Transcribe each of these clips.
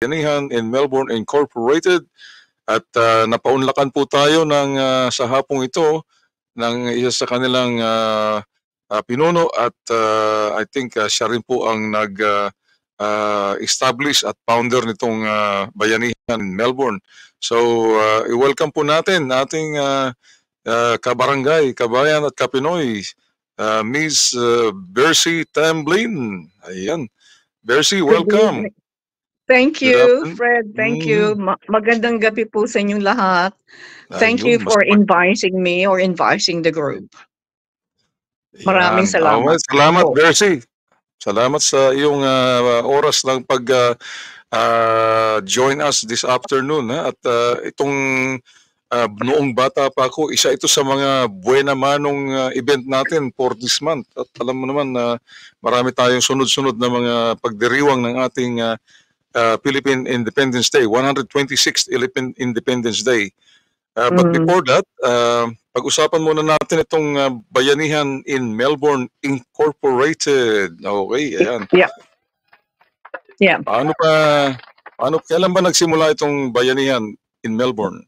Bayanihan in Melbourne Incorporated at napaunlakan po tayo ng sa hapong ito ng isa sa kanilang pinuno at I think siya rin po ang establish at founder nitong Bayanihan in Melbourne. So i-welcome po natin ating kabarangay, kabayan at kapinoy, Miss Bercy Tamblin. Ayan. Bercy, welcome. Thank Good you, afternoon. Fred. Thank you. Magandang gabi po sa inyong lahat. Thank you Ayun, for inviting me or inviting the group. Maraming Yan. salamat. Salamat, Po. Bercy. Salamat sa iyong oras ng join us this afternoon. At itong noong bata pa ako, isa ito sa mga buena manong event natin for this month. At alam mo naman na marami tayong sunod-sunod na mga pagdiriwang ng ating Philippine Independence Day, 126th Independence Day. But before that, pag-usapan muna natin itong Bayanihan in Melbourne Incorporated. Okay, ayan. Yeah. Kailan ba nagsimula itong Bayanihan in Melbourne?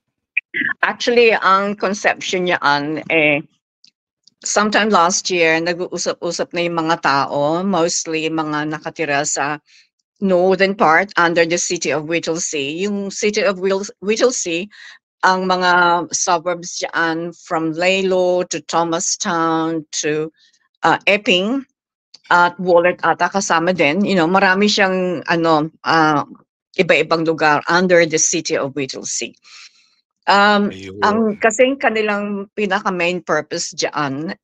Actually, ang conception niyan sometime last year, nag-uusap-usap na yung mga tao, mostly mga nakatira sa northern part under the city of Whittlesea. Yung city of Whittlesea, ang mga suburbs dyan from Lalo to Thomastown to Epping at Wollert ata kasama din. You know, marami siyang iba-ibang lugar under the city of Whittlesea. Ang kasing kanilang pinaka main purpose diyan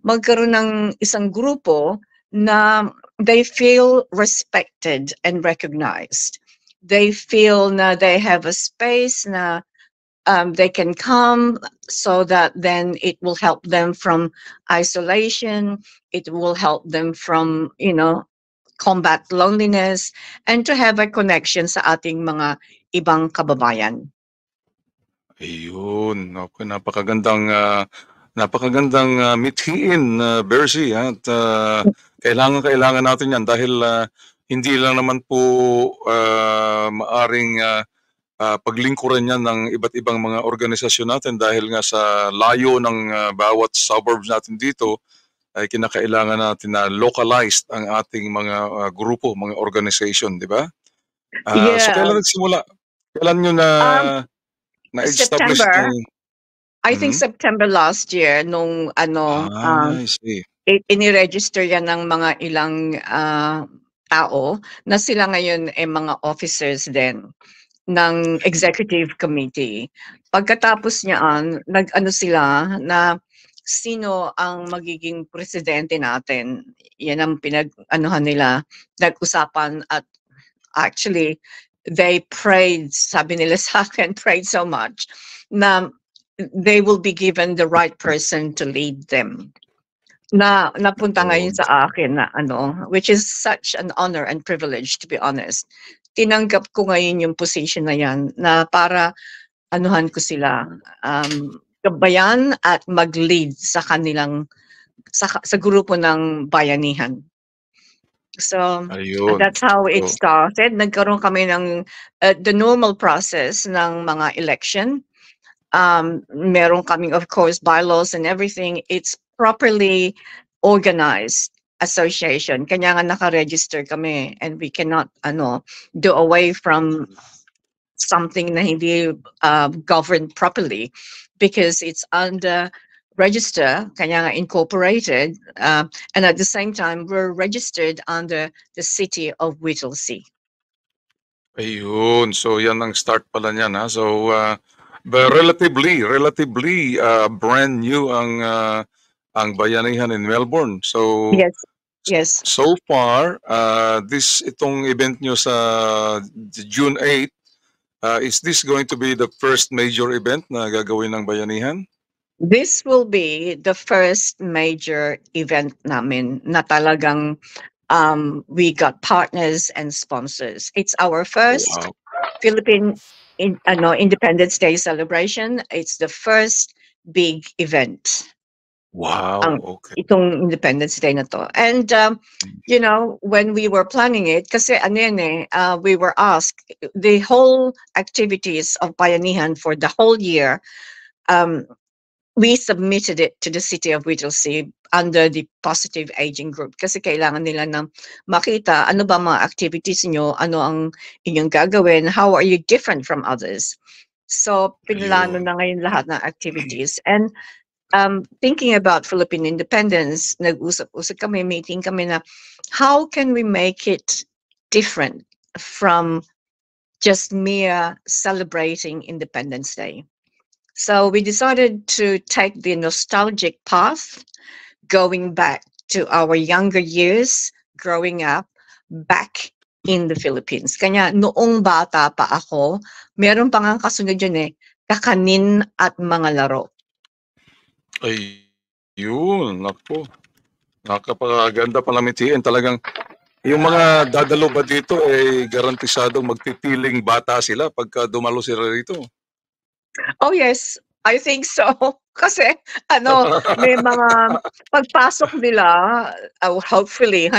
magkaroon ng isang grupo na they feel respected and recognized. They feel na they have a space na they can come so that then it will help them from isolation. It will help them from, combat loneliness and to have a connection sa ating mga ibang kababayan. Ayun, okay, napakagandang mithiin, Bercy, at kailangan natin yan dahil hindi lang naman po maaring paglingkuran yan ng iba't ibang mga organisasyon natin dahil nga sa layo ng bawat suburbs natin dito ay kinakailangan natin na localized ang ating mga grupo, mga organization, di ba? So kailan nagsimula? Kailan nyo na-establish September. I think September last year nung I see. Ini-register yan ng mga ilang tao na sila ngayon mga officers din ng executive committee. Pagkatapos niyan, nag-ano sila na sino ang magiging presidente natin. Yan ang pinag-anuhan nila, nag-usapan at actually they prayed, sabi nila sa akin, prayed so much na they will be given the right person to lead them. Napunta ngayon sa akin na which is such an honor and privilege, to be honest. Tinanggap ko ngayon yung position na yan na para anuhan ko sila, gabayan at mag-lead sa kanilang sa grupo ng bayanihan. So that's how it started. Nagkaroon kami ng the normal process ng mga election. Meron kaming, of course, bylaws and everything. It's properly organized association. Kanya nga naka-register kami and we cannot do away from something na hindi governed properly because it's under register, kanya nga incorporated, and at the same time we're registered under the city of Whittlesea. Ayun, so yan ang start pala niyan, ha. So but relatively brand new ang Bayanihan in Melbourne. So yes. So far, itong event nyo sa June 8, is this going to be the first major event na gagawin ng Bayanihan? This will be the first major event namin na talagang we got partners and sponsors. It's our first Philippine Independence Day celebration. It's the first big event. Wow, ang okay. itong Independence Day na 'to. And, you know, when we were planning it, kasi ano yan we were asked the whole activities of Bayanihan for the whole year, um, we submitted it to the City of Whittlesea under the Positive Aging Group kasi kailangan nila ng makita ano ba mga activities niyo, ano ang inyong gagawin, how are you different from others. So, pinlano Ayun. na ngayon lahat ng activities. And thinking about Philippine independence, nag-usap-usap kami, meeting kami na how can we make it different from just mere celebrating Independence Day. So we decided to take the nostalgic path, going back to our younger years, growing up back in the Philippines. Kanya noong bata pa ako, meron pa ngang kasunod yun kakanin at mga laro. Ayun, naku. Napakaganda palamitiin. Talagang yung mga dadalo ba dito garantisadong magtitiling bata sila pagka dumalo sila rito? Oh yes, I think so. Kasi ano, may mga pagpasok nila, hopefully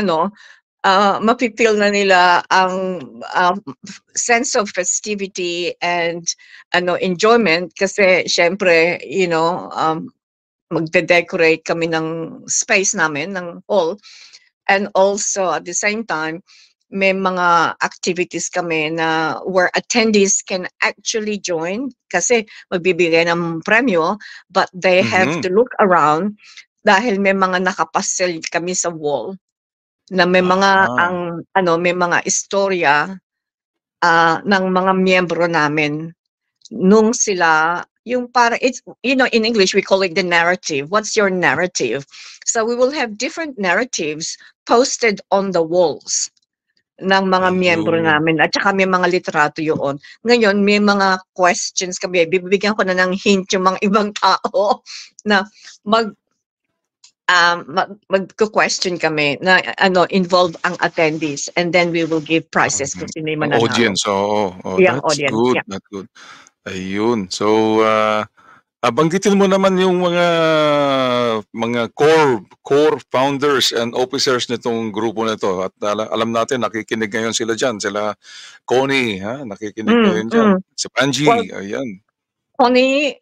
mafi-feel na nila ang sense of festivity and enjoyment kasi siyempre, magde-decorate kami ng space namin, ng hall. And also at the same time, may mga activities kami na where attendees can actually join kasi magbibigay ng premyo, but they have Mhm. to look around dahil may mga nakapastel kami sa wall na may mga Ah, may mga istorya ng mga miyembro namin nung sila yung para it's in English we call it the narrative. What's your narrative? So we will have different narratives posted on the walls ng mga miyembro ayun. namin at saka may mga litrato yun. Ngayon may mga questions kami, bibigyan ko na ng hint yung mga ibang tao na magko-question kami na involve ang attendees and then we will give prizes kung sino yung Ang mananalo. audience, oo. Oh, Yung that's audience, good, yeah. that's good. Ayun. So, banggitin mo naman yung mga core founders and officers nitong grupo na 'to at alam natin nakikinig ngayon sila diyan, sila Connie, nakikinig Mm, ngayon diyan, mm. si Well, Panji, ayan. Connie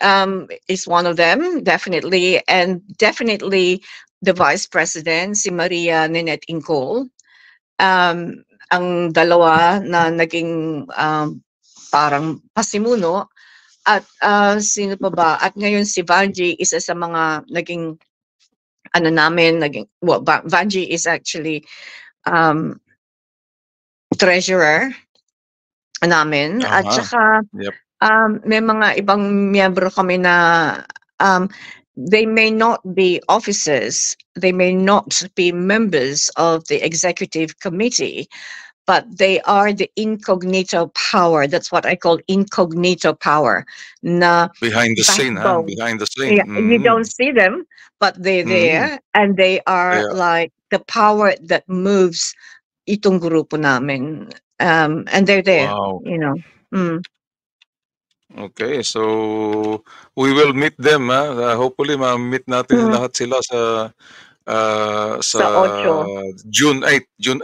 is one of them, definitely, and definitely the vice president, si Maria Ninette Incol. Ang dalawa na naging parang pasimuno at sino pa ba? At ngayon si Vanji, isa sa mga naging Vanji is actually um, treasurer namin at Aha, saka yep. may mga ibang miyembro kami na they may not be officers, they may not be members of the executive committee, but they are the incognito power. That's what I call incognito power. Na Behind the scene, backbone. behind the scene, Yeah, you don't see them, but they're mm. there, and they are Kaya like the power that moves itong grupo namin. And they're there, wow. you know. Mm. Okay, so we will meet them, hopefully ma-meet natin Mm. lahat sila sa Sa 8. June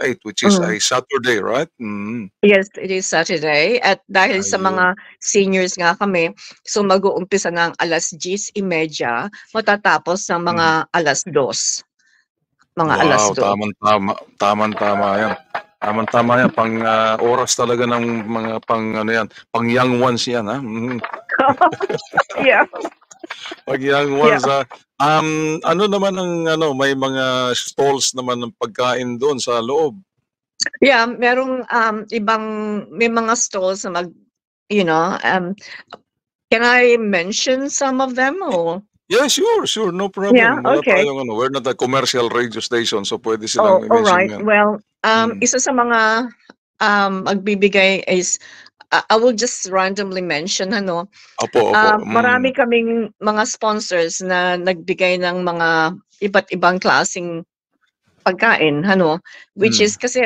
8 which is a Mm. Saturday, right? Mm. Yes, it is Saturday at dahil sa Ayun. mga seniors nga kami, so mag-uumpisa ng 10:30, matatapos ng mga Mhm. 2:00, mga Wow, 2:00. tamang-tama, tamang-tama 'yan. Tamang-tama 'yan oras talaga ng mga ano 'yan, pang young ones 'yan, mhm. Yeah, 'Pag young yeah. ones, ano naman ang may mga stalls naman ng pagkain do'n sa loob? Yeah, merong may mga stalls na can I mention some of them or? Yeah, sure, no Yeah, problem. Wala okay. tayong we're not a commercial radio station, so pwede silang Oh, all i-mention right. 'yan. Well, Mm. isa sa mga magbibigay is I will just randomly mention Opo, marami kaming mga sponsors na nagbigay ng mga iba't ibang klaseng pagkain which is Hmm. kasi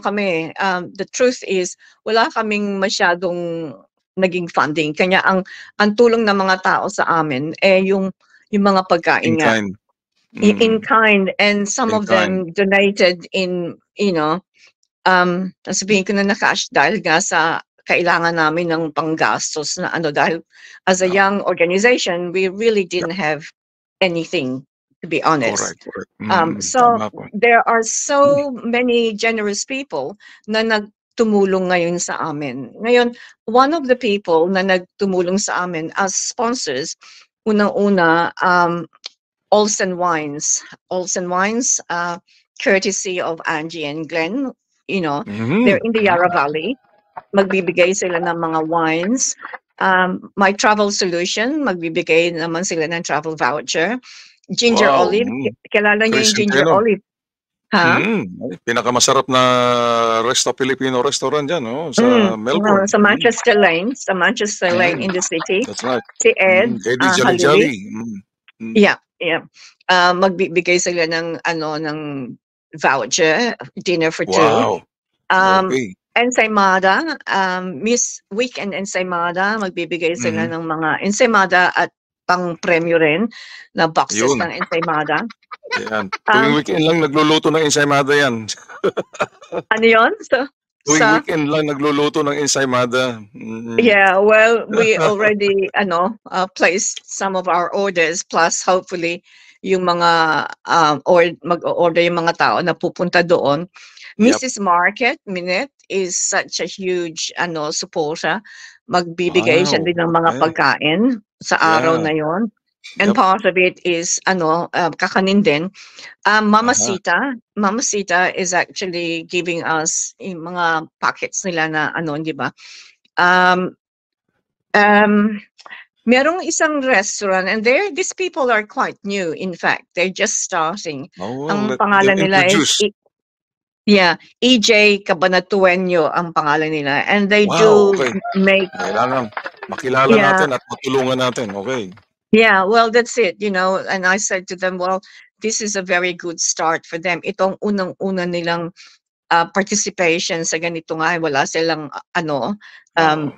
kami, the truth is wala kaming masyadong naging funding kanya ang tulong ng mga tao sa amin yung mga In pagkain nga. kind. in kind, and some In of kind. them donated in, sabihin ko na cash dahil nga sa kailangan namin ng panggastos na dahil as a Yeah. young organization, we really didn't have anything, to be honest. Correct. So Tama po. there are so many generous people na nagtumulong ngayon sa amin. Ngayon, one of the people na nagtumulong sa amin as sponsors, unang-una, Olsen Wines, courtesy of Angie and Glenn, they're in the Yarra Valley. Magbibigay sila ng mga wines. My Travel Solution, magbibigay naman sila ng travel voucher. Ginger Wow. Olive, kilala niyo yung Ginger Centeno. Olive? Ha? Pinakamasarap na Filipino restaurant dyan, sa Melbourne. Sa Manchester Lane, in the city. That's right. Si Ed, Eddie Halili. Jolly. Yeah. Magbibigay sila ng voucher, dinner for two. Wow. Okay. Ensaymada, Miss Weekend Ensaymada, magbibigay sila ng mga ensaymada at pang-premyo rin na boxes ng ensaymada. Yan. Tuwing weekend lang nagluluto ng ensaymada yan. Ano yun? Tuwing weekend lang nagluluto ng ensaymada. Yeah, well, we already placed some of our orders, plus hopefully yung mga mag-order yung mga tao na pupunta doon. Mrs. Market Minette is such a huge supporter. Magbibigay siya din ng mga pagkain sa araw na yon. And part of it is kakanin din. Mama Sita is actually giving us yung mga packets nila na di ba? Merong isang restaurant, and these people are quite new. In fact, they're just starting. Ang pangalan nila is EJ Cabanatueño ang pangalan nila, and they do make. Kailangan makilala natin at matulungan natin. Okay. Yeah, well, that's it, and I said to them, well, this is a very good start for them. Itong unang-una nilang participation sa ganito nga, wala silang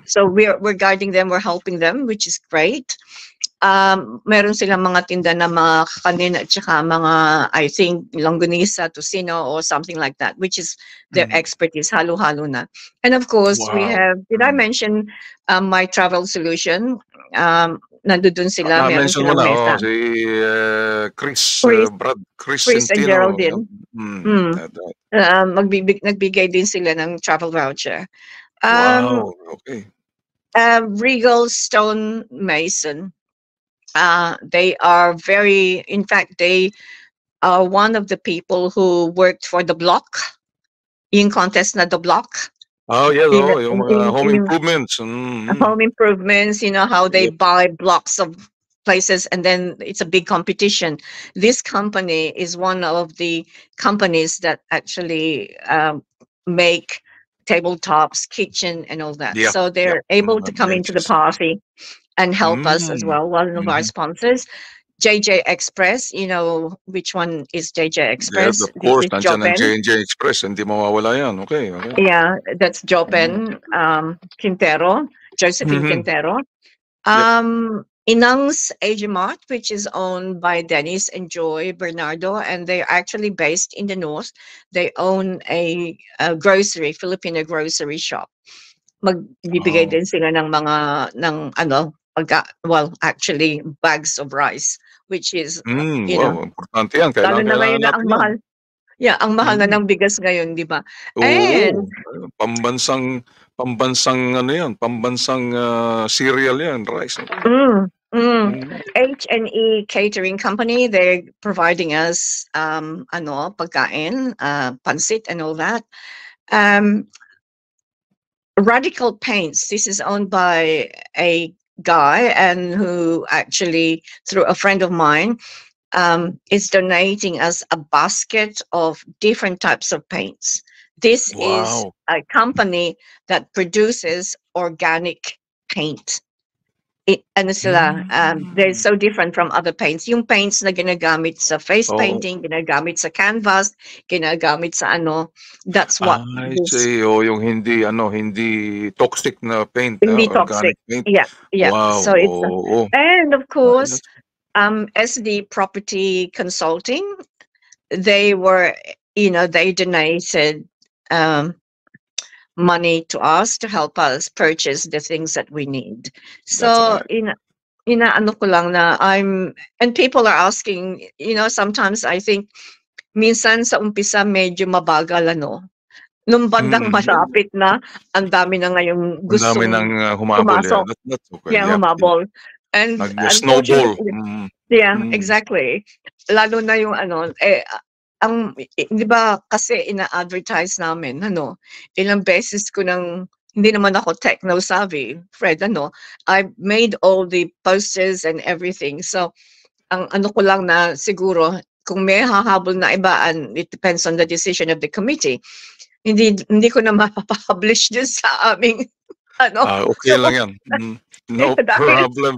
so we're guiding them, we're helping them, which is great. Meron silang mga tinda na mga kakanin at saka mga, I think, longganisa, tocino, or something like that, which is their expertise, halo-halo na. And of course, we have, did I mention My Travel Solution? Nandun sila, meron silang mesa. Si Chris and Geraldine. Nagbigay din sila ng travel voucher. Wow, okay. Regal Stone Mason. They are in fact, they are one of the people who worked for The Block, yung contest na The Block. Oh, yeah, yung mga home improvements. Home improvements, how they buy blocks of places, and then it's a big competition. This company is one of the companies that actually make tabletops, kitchen, and all that. So they're able to come into the party and help us as well. One of our sponsors, JJ Express, which one is JJ Express? Yes, of course, nandiyan ang JJ Express, hindi mawawala yan. Okay. Yeah, that's Jopen Quintero, Josephine Quintero. Inang's Asia Mart, which is owned by Dennis and Joy Bernardo, and they're actually based in the north. They own a grocery, Filipino grocery shop. Magbibigay din sila ng actually bags of rice, which is, importante yan. Lalo na ngayon na ang mahal. Yeah, ang mahal na ng bigas ngayon, di ba? And pambansang cereal yan, rice. H&E Catering Company, they're providing us pagkain, pansit and all that. Radical Paints, this is owned by a guy and who actually, through a friend of mine, is donating us a basket of different types of paints. This is a company that produces organic paint. They're so different from other paints. Yung paints na ginagamit sa face painting, ginagamit sa canvas, ginagamit sa that's what. I see. Yung hindi toxic na paint. Hindi toxic. Paint. Yeah. Wow. So it's and of course, SD Property Consulting, they were, they donated money to us to help us purchase the things that we need. That's So, right. inaano ko lang na and people are asking, sometimes I think, minsan sa umpisa medyo mabagal, nung bandang Yeah. malapit na, ang dami na ngayong Ang dami ng, gustong humabol, yeah. pumasok, That's okay, yeah, yep, yep. humabol. And Nag-snowball, unfortunately, yeah, mm. exactly. Lalo na yung di ba kasi ina-advertise namin, ilang beses ko hindi naman ako techno savvy, Fred, I made all the posters and everything. So, ang ano ko lang na siguro, kung may hahabol na iba, and it depends on the decision of the committee, hindi ko na mapapublish dun sa aming Okay lang yan. No dahil problem.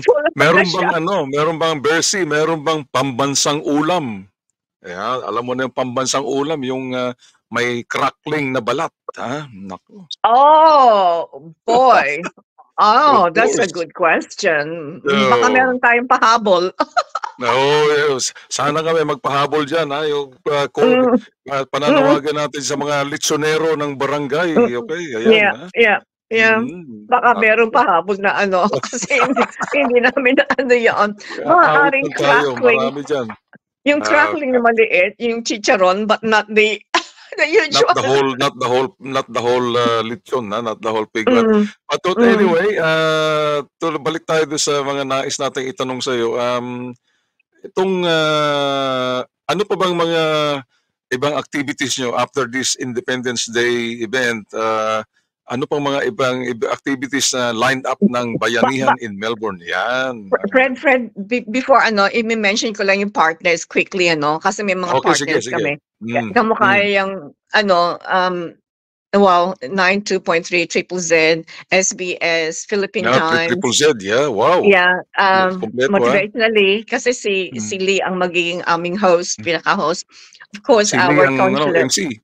full na siya. Meron bang Bercy, meron bang pambansang ulam? Ayan, alam mo na yung pambansang ulam, yung may crackling na balat, ha? Naku. Oh, boy. Oh, Of that's a course. good question. Baka So, meron tayong pahabol. yes. Sana kami magpahabol dyan, ha? Yung pananawagan natin sa mga litsonero ng barangay, okay? Ayan, Yeah, ha? yeah, yeah. Baka meron Naku. pahabol na kasi hindi namin yan. Maaaring Aawitan tayo, crackling. marami dyan. Yung crackling na maliit, yung chicharon, but not the usual. Not the whole lechon, not the whole pig. But anyway, balik tayo doon sa mga nais nating itanong sa iyo. Itong ano pa bang mga ibang activities nyo after this Independence Day event? Ano pang mga ibang activities na lined up ng bayanihan in Melbourne? Yan. Fred, before i-mention ko lang yung partners quickly, kasi may mga Okay, sige, partners sige. kami. Kamukha yung, 92.3 Triple Z, SBS, Philippine Times. Triple Z, yeah, wow. Yeah, Kompleto, motivationally, kasi si Lee ang magiging aming host, pinaka-host. Of course, Si Lee our ang consulate. MC.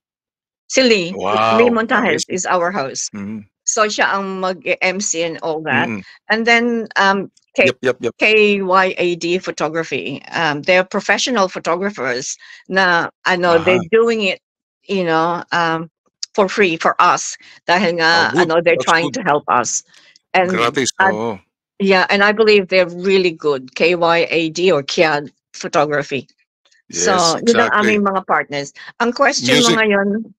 Si Lee. Wow. Lee Montajes is our host. So siya ang mag-MC and all that. And then Yep. KYAD Photography. They're professional photographers na they're doing it, for free for us dahil nga they're trying to help us. And gratis. yeah, and I believe they're really good. KYAD or KYAD Photography. Yes, so, exactly. yun ang aming mga partners. Ang question mo ngayon,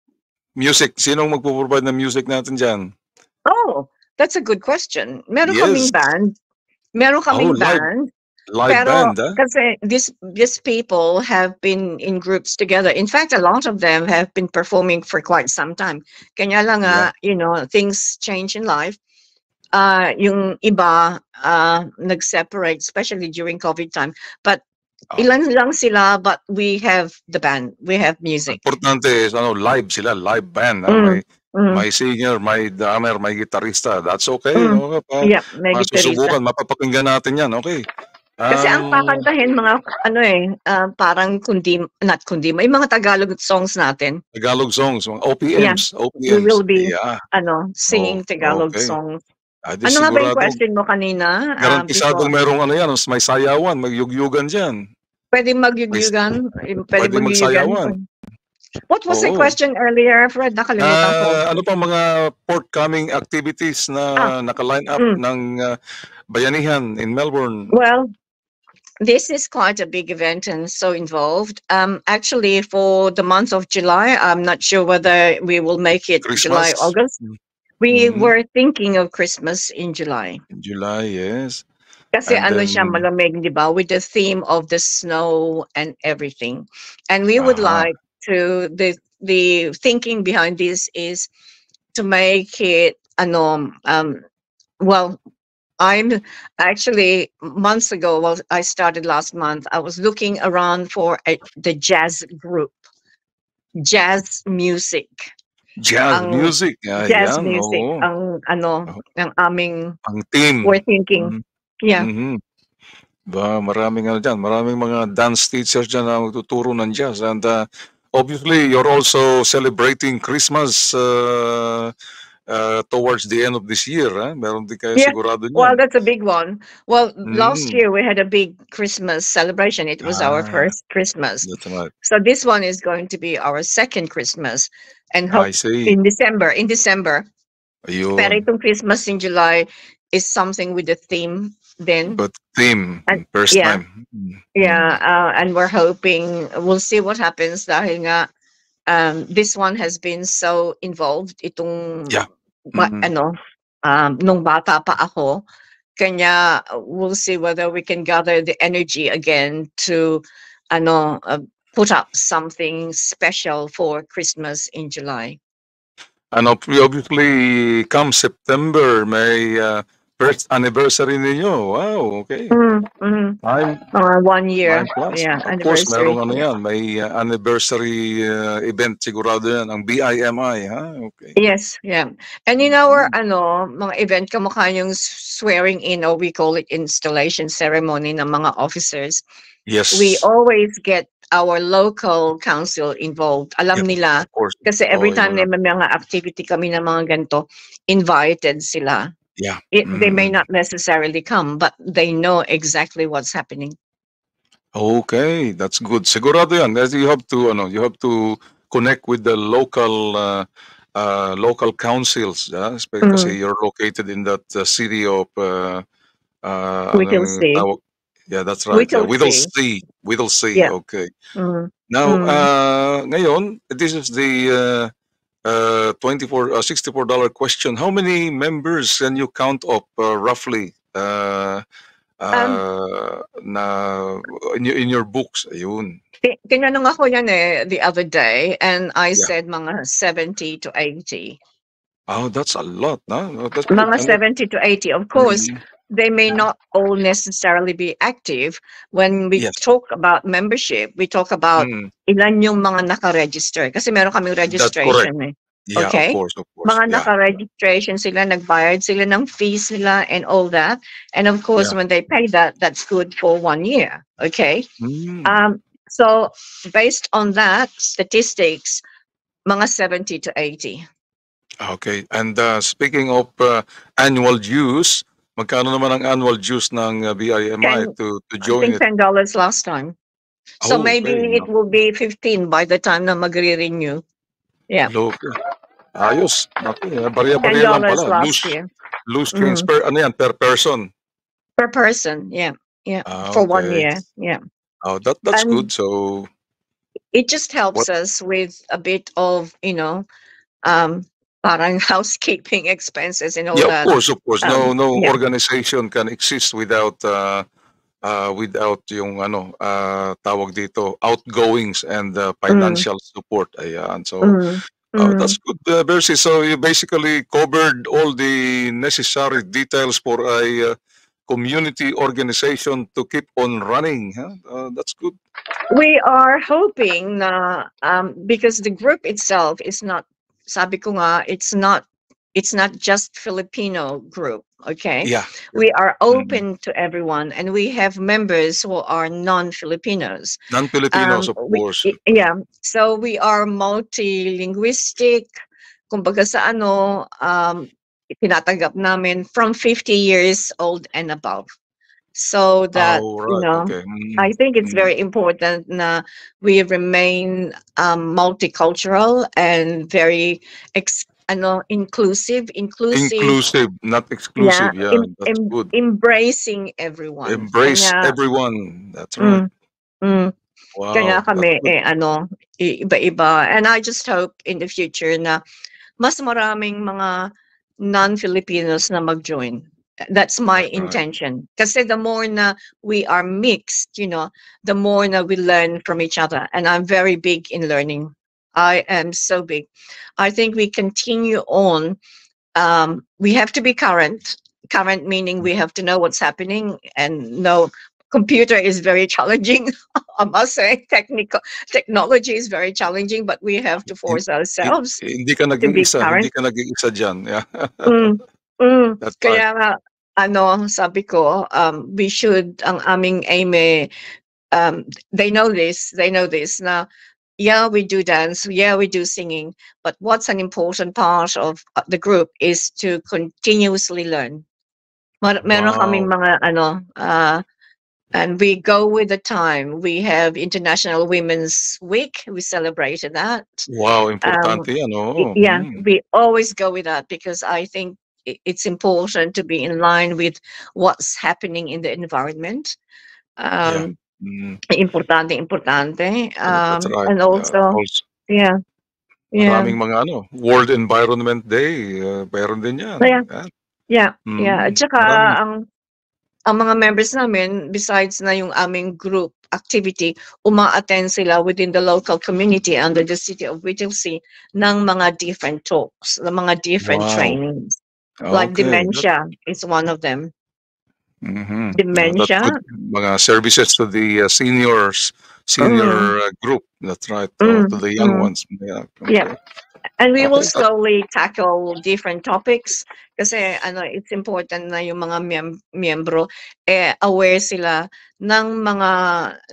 music. Sinong magpo-provide ng music natin dyan? Oh, that's a good question. Meron kaming band. Meron kaming band. Live band, huh? Kasi these people have been in groups together. In fact, a lot of them have been performing for quite some time. Kanya lang things change in life. Yung iba nag-separate, especially during COVID time. But ilan lang sila, but we have the band. We have music. Importante is live sila, live band. May singer, may drummer, may gitarista. That's okay. Yeah, may gitarista. Mapapakinggan natin yan, okay? Kasi ang kakantahin mga parang not kundi, may mga Tagalog songs natin. Tagalog songs, mga OPMs. Yeah. We will be singing Tagalog songs. Ano nga ba yung question mo kanina? Garantisadong merong may sayawan, magyugyugan dyan. Pwede magyugyugan. Pwede magsayawan. What was the question earlier, Fred? Nakalimutan ko. Ano pa mga forthcoming activities na naka-line up ng bayanihan in Melbourne? Well, this is quite a big event and so involved. Actually, for the month of July, I'm not sure whether we will make it Christmas. July, August. We were thinking of Christmas in July. In July, yes. Kasi siya malamig, di ba? With the theme of the snow and everything. And we would like to, the thinking behind this is to make it, well, I'm actually months ago, I started last month, I was looking around for the jazz group, jazz music. Jazz music. Jazz music. Ang aming ang team. We're thinking. Yeah. Maraming dyan. Maraming mga dance teachers dyan na magtuturo ng jazz. And obviously, you're also celebrating Christmas towards the end of this year, meron din kayo Yeah. sigurado Well, niyan? that's a big one. Well, last Mm. year we had a big Christmas celebration. It was our Ah, first Christmas. that's right. So this one is going to be our second Christmas, and I hope see. in December. In December. Pero Ayun. itong Christmas in July is something with the theme then. But theme, And first yeah, time. yeah, and we're hoping we'll see what happens dahil nga this one has been so involved itong Yeah. Mm. ano nung bata pa ako. Kanya we'll see whether we can gather the energy again to ano put up something special for Christmas in July. And obviously, come September, may first anniversary ninyo. Wow, okay. Time, 1 year, time plus. yeah, Of course, anniversary. merong ano Yeah. yan. May anniversary event sigurado yan. Ang BIMI, ha? Okay. Yes, yeah. And in our mga event kamukha yung swearing in, or we call it installation ceremony ng mga officers. Yes. We always get our local council involved. Alam Yep, nila of course. kasi every Oo, time yun may mga activity kami ng mga ganito, invited sila. Yeah. They may not necessarily come, but they know exactly what's happening. Okay, that's good. Sigurado yan. You have to connect with the local councils, kasi you're located in that city of Whittlesea. yeah, that's right. Whittlesea. Whittlesea. Yeah. Okay. Now, ngayon, this is the $64 question. How many members can you count up roughly? Na in your books, ayun. Tinanong ako yan the other day, and I Yeah. said mga 70 to 80. Oh, that's a lot, no? That's Mga good. 70 to 80. Of course, they may not all necessarily be active. When we Yes. talk about membership, we talk about ilan yung mga naka-register. Kasi meron kaming registration. Yeah, Okay? of course. Mga Yeah. naka-registration sila, nagbayad sila ng fees nila and all that. And of course, Yeah. when they pay that, that's good for 1 year. Okay? Mm. So based on that statistics, mga 70 to 80. Okay. And speaking of annual dues, magkano naman ang annual dues ng BIMI to join I think it? $10 last time. So Oh, maybe okay. it will be 15 by the time na magre-renew. Yeah. Look. Ayos. Naku, bariya-bariya lang $10 pala. last year. Loose change per person. Per person, yeah. Yeah. Ah, For 1 okay. year. Yeah. Oh, that's And good. So it just helps us with a bit of, parang housekeeping expenses and all yeah, that. of course. No Yeah. organization can exist without yung tawag dito, outgoings and financial support. Ayan. So that's good, Bercy. So you basically covered all the necessary details for a community organization to keep on running. Huh? That's good. We are hoping na because the group itself is not, sabi ko nga, it's not just Filipino group, okay? Yeah. We are open to everyone, and we have members who are non-Filipinos. Non-Filipinos, of course. Yeah. So we are multilinguistic. Kumbaga sa tinatanggap namin from 50 years old and above. So that, Oh, right. Okay. I think it's very important na we remain multicultural and very inclusive, not exclusive. Yeah, that's good. embracing everyone. Embrace everyone. That's right. Wow. Kaya kami that's good. iba-iba, and I just hope in the future na mas maraming mga non-Filipinos na mag-join. That's my That's right. intention. Kasi the more na we are mixed, the more na we learn from each other. And I'm very big in learning. I am so big. I think we continue on. We have to be current. Current meaning we have to know what's happening and know. Computer is very challenging. I must say, technology is very challenging, but we have to force ourselves Hindi ka to be nag-iisa. current. Hindi ka nag-iisa dyan. Yeah. That's Kaya right. nga, sabi ko, we should, ang aming aim they know this na yeah, we do dance, yeah, we do singing, but what's an important part of the group is to continuously learn. Meron kaming Wow. mga ano, and we go with the time. We have International Women's Week. We celebrated that. Wow, Um, importante yan, oo. yeah, we always go with that because I think it's important to be in line with what's happening in the environment. Yeah. Um, Mm, importante, importante. that's right. And also, Also, yeah, yeah, maraming mga ano, World Environment Day, meron din yan. yeah, Yan. yeah, yeah. At saka, Maraming, ang mga members namin, besides na yung aming group activity, uma-attend sila within the local community under the city of Whittlesea ng mga different talks, ng mga different wow. trainings. Like Okay. dementia is one of them. That's Dementia. good. Mga services to the Mm, senior group. That's right. To mm, the young mm. ones. Yeah. Yeah. Okay. And we will Okay. slowly tackle different topics kasi ano, it's important na yung mga miyembro aware sila ng mga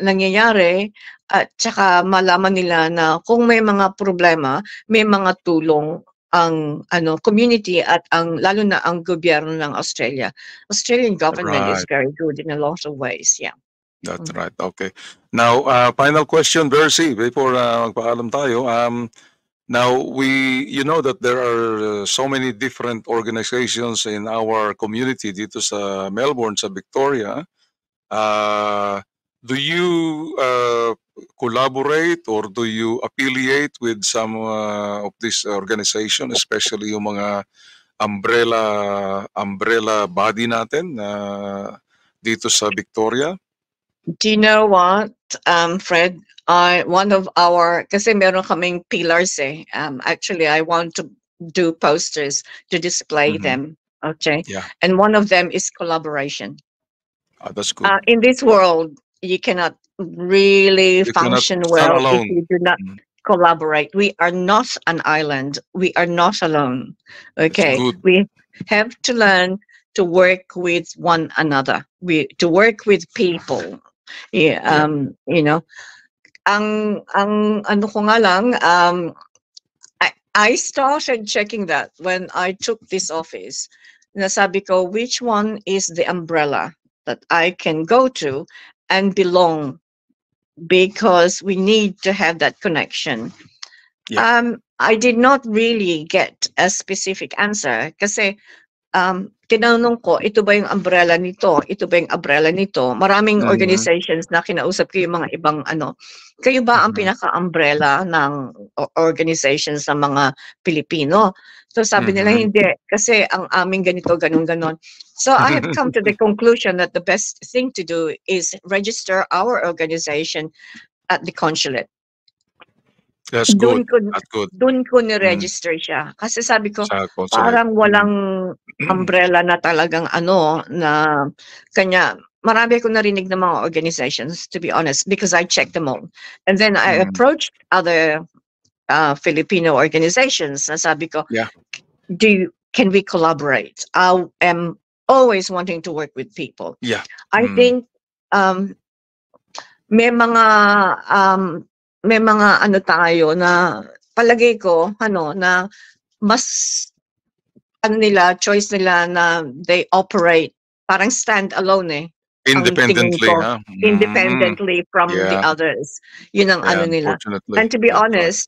nangyayari at saka malaman nila na kung may mga problema, may mga tulong ang ano community at ang lalo na ang gobyerno ng Australia. Australian government is Right. very good in a lot of ways. Yeah. That's right. Okay. Now, final question, Versi, before magpaalam tayo. Now, you know that there are so many different organizations in our community dito sa Melbourne, sa Victoria. Do you collaborate or do you affiliate with some of this organization, especially yung mga umbrella body natin dito sa Victoria? Do you know what, Fred? One of our, kasi meron kaming pillars eh. Actually, I want to do posters to display Mhm. them. Okay. Yeah, And one of them is collaboration. that's good. In this world, you cannot really You cannot function stand well if alone. you do not Mm, collaborate. We are not an island. We are not alone. that's Okay. good. We have to learn to work with one another. To work with people. Yeah, Yeah. you know, ang ano ko nga lang, I started checking that when I took this office. Nasabi ko, which one is the umbrella that I can go to and belong because we need to have that connection. Yeah. I did not really get a specific answer kasi tinanong ko, ito ba yung umbrella nito? Ito ba yung umbrella nito? Maraming Mhm. organizations na kinausap ko yung mga ibang ano. Kayo ba ang Mhm. pinaka-umbrella ng organizations ng mga Pilipino? So sabi nila, Mhm. hindi. Kasi ang aming ganito, ganon. So I have come to the conclusion that the best thing to do is register our organization at the consulate. That's Doon good. ko That's good. doon ko Mm. ni-register siya. Kasi sabi ko, Sa consulate. parang walang umbrella na talagang ano, na kanya marami akong narinig ng mga organizations, to be honest, because I checked them all. And then I Mm. approached other Filipino organizations. Na sabi ko, Yeah. can we collaborate? I am always wanting to work with people. Yeah. I think may mga ano tayo na palagay ko ano na mas ano nila choice nila na they operate parang stand alone eh. Ang tingin Independently, ko huh? independently from the Yeah. others. Yun ang Yeah, ano nila. unfortunately. And to be That's right. honest,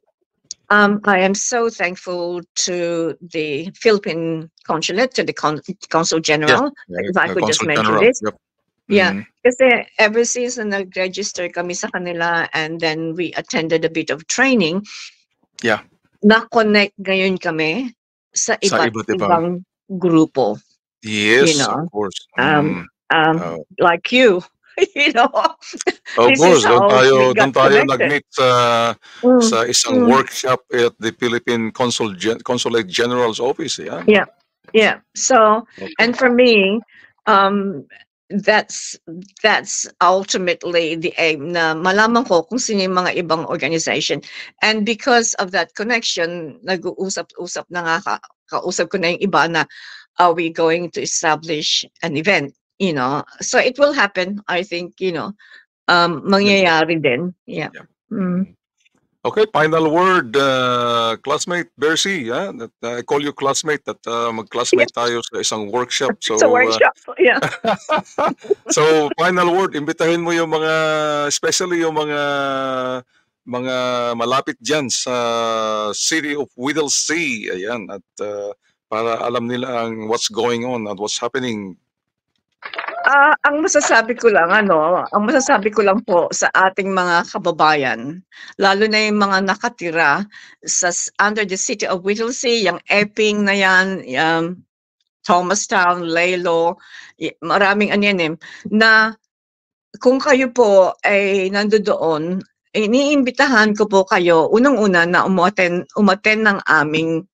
I am so thankful to the Philippine consulate, to the consul Yeah. general, if I could just Consul mention General. this. Yep. Yeah, Mhm. kasi ever since na nag-register kami sa kanila and then we attended a bit of training, Yeah. na-connect ngayon kami sa Sa iba't iba't ibang. ibang grupo, you Yes, of know. course. Like you, you know, Of this is course, doon how tayo we got doon tayo connected. nag-meet Mm, sa isang mm. workshop at the Philippine Consulate General's office, yeah. Yeah. So, Okay. and for me, that's ultimately the aim na malaman ko kung sino yung mga ibang organization. And because of that connection, nag-uusap-usap na nga kausap ko na yung iba na are we going to establish an event, you know. So it will happen, I think, you know, mangyayari din. Yeah. Yeah. Mm. Okay, final word, classmate Bercy, I call you classmate at mag-classmate tayo sa isang workshop. So, Sa workshop, yeah. so final word, imbitahin mo yung mga, especially yung mga malapit dyan sa city of Whittlesea, ayan, at para alam nila ang what's going on at what's happening. Ang masasabi ko lang po sa ating mga kababayan, lalo na yung mga nakatira under the city of Whittlesea, yung Epping na yan, Thomastown, Laylo, maraming na kung kayo po ay nandoon, iniimbitahan ko po kayo, unang-una na umattend ng aming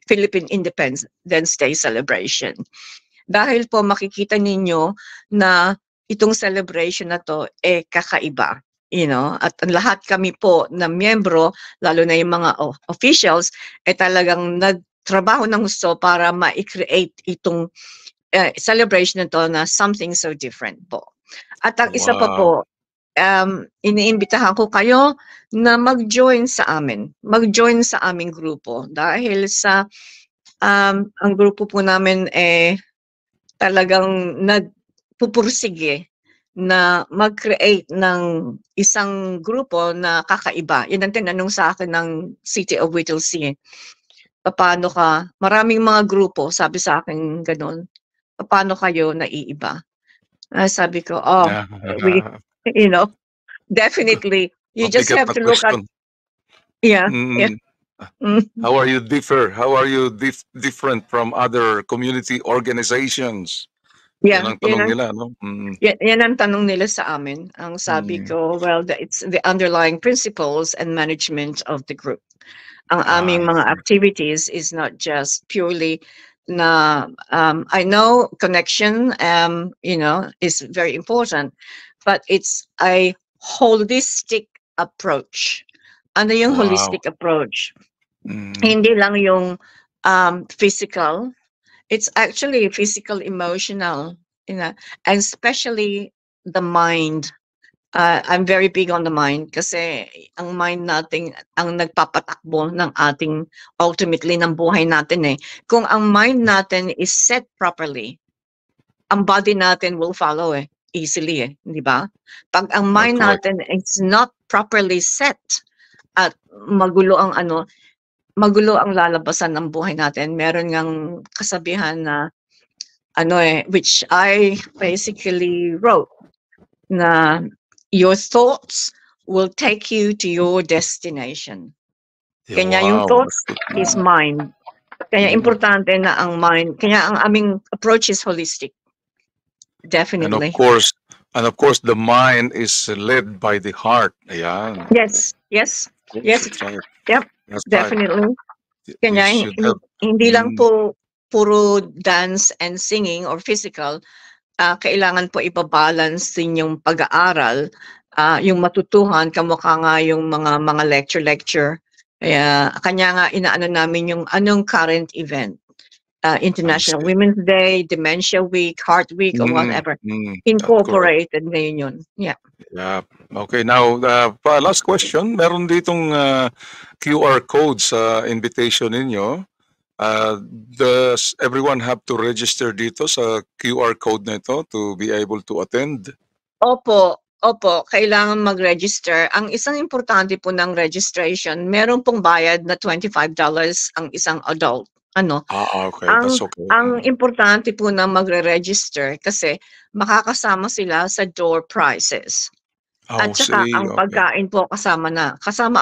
Philippine Independence Day celebration. Dahil po makikita ninyo na itong celebration na to kakaiba, at lahat kami po na miyembro, lalo na yung mga officials, talagang nagtrabaho ng gusto para ma-create itong celebration na to na something so different po. At ang isa pa po, iniimbitahan ko kayo na mag-join sa aming grupo dahil sa ang grupo po namin talagang nagpupursige na mag-create ng isang grupo na kakaiba. Yan ang tinanong sa akin ng City of Whittlesea. Paano ka? Maraming mga grupo, sabi sa akin ganun. Paano kayo naiiba? Sabi ko, we, definitely, you just have to look at, yeah. How are you different from other community organizations? Yeah, yan ang tanong nila, no? Yan ang tanong nila sa amin. Ang sabi ko, well, it's the underlying principles and management of the group. Ang aming mga activities is not just purely na, I know connection, is very important, but it's a holistic approach. Ano yung holistic approach? Hindi lang yung physical. It's actually physical, emotional, and especially the mind. I'm very big on the mind kasi ang mind natin ang nagpapatakbo ng ating ultimately ng buhay natin . Kung ang mind natin is set properly, ang body natin will follow easily di ba? Pag ang mind natin is not properly set at magulo ang lalabasan ng buhay natin. Meron ngang kasabihan na which I basically wrote na your thoughts will take you to your destination. Kanya yung thoughts is mind. Kaya importante na ang mind, kaya ang aming approach is holistic. Definitely. And of course the mind is led by the heart. Ayan. Yes. That's right. Yep. That's definitely. Right. Kanya hindi lang po puro dance and singing or physical, kailangan po ibabalance din yung pag-aaral, yung matutuhan, kamukha nga yung mga lecture. Kaya kanya nga inaano namin yung anong current event. International Women's Day, Dementia Week, Heart Week, or whatever. Incorporated ngayon yun. Yeah. Okay, now, last question. Meron ditong QR code sa invitation ninyo. Does everyone have to register dito sa QR code na ito to be able to attend? Opo, kailangan mag-register. Ang isang importante po ng registration, meron pong bayad na $25 ang isang adult. Okay, that's okay. Ang importante po na magre-register kasi makakasama sila sa door prizes. At saka ang pagkain po kasama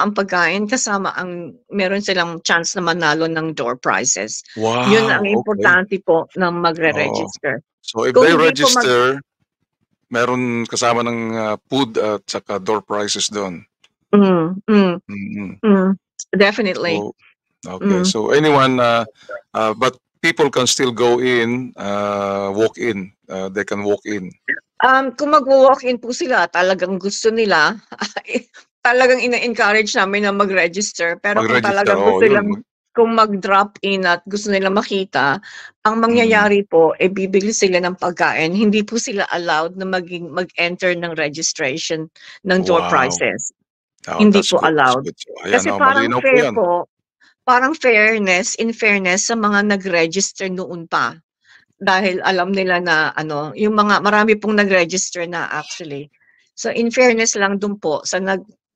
ang pagkain, kasama ang meron silang chance na manalo ng door prizes. Wow, Yun ang importante po na magre-register. So if they register, meron kasama ng food at saka door prizes doon. Definitely. Okay, so anyone, but people can still go in, walk in. They can walk in. Kung mag-walk in po sila, talagang gusto nila, talagang ina-encourage namin na mag-register. Pero kung talagang gusto nilang, kung mag-drop in at gusto nila makita, ang mangyayari po, bibili sila ng pagkain. Hindi po sila allowed na mag-enter ng registration ng door prizes. Oh, Hindi that's po good, that's allowed. good. So ayan, Kasi oh, parang malinaw po fair 'yan. po, parang in fairness sa mga nag-register noon pa. Dahil alam nila na ano, yung mga marami pong nag-register na actually. So in fairness lang dun po sa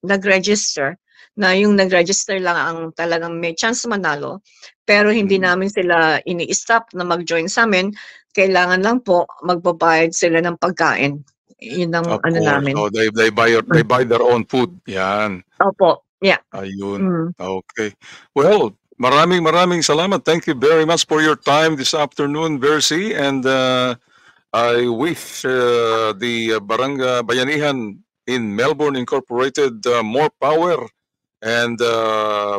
nag-register, na yung nag-register lang ang talagang may chance manalo, pero hindi Mm. namin sila ini-stop na mag-join sa'min, kailangan lang po magbabayad sila ng pagkain. Yun ang Of ano course. namin. So they buy their own food, 'yan. Opo, yeah. Ayun, Mm. okay. Well, maraming salamat. Thank you very much for your time this afternoon, Versi, and I wish the Barangay Bayanihan in Melbourne Incorporated more power and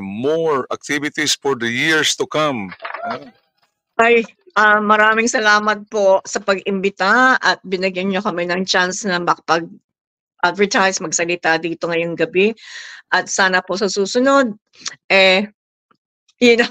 more activities for the years to come. Ay, maraming salamat po sa pag-imbita at binigyan niyo kami ng chance na makapag-advertise, magsalita dito ngayong gabi at sana po sa susunod, eh, you know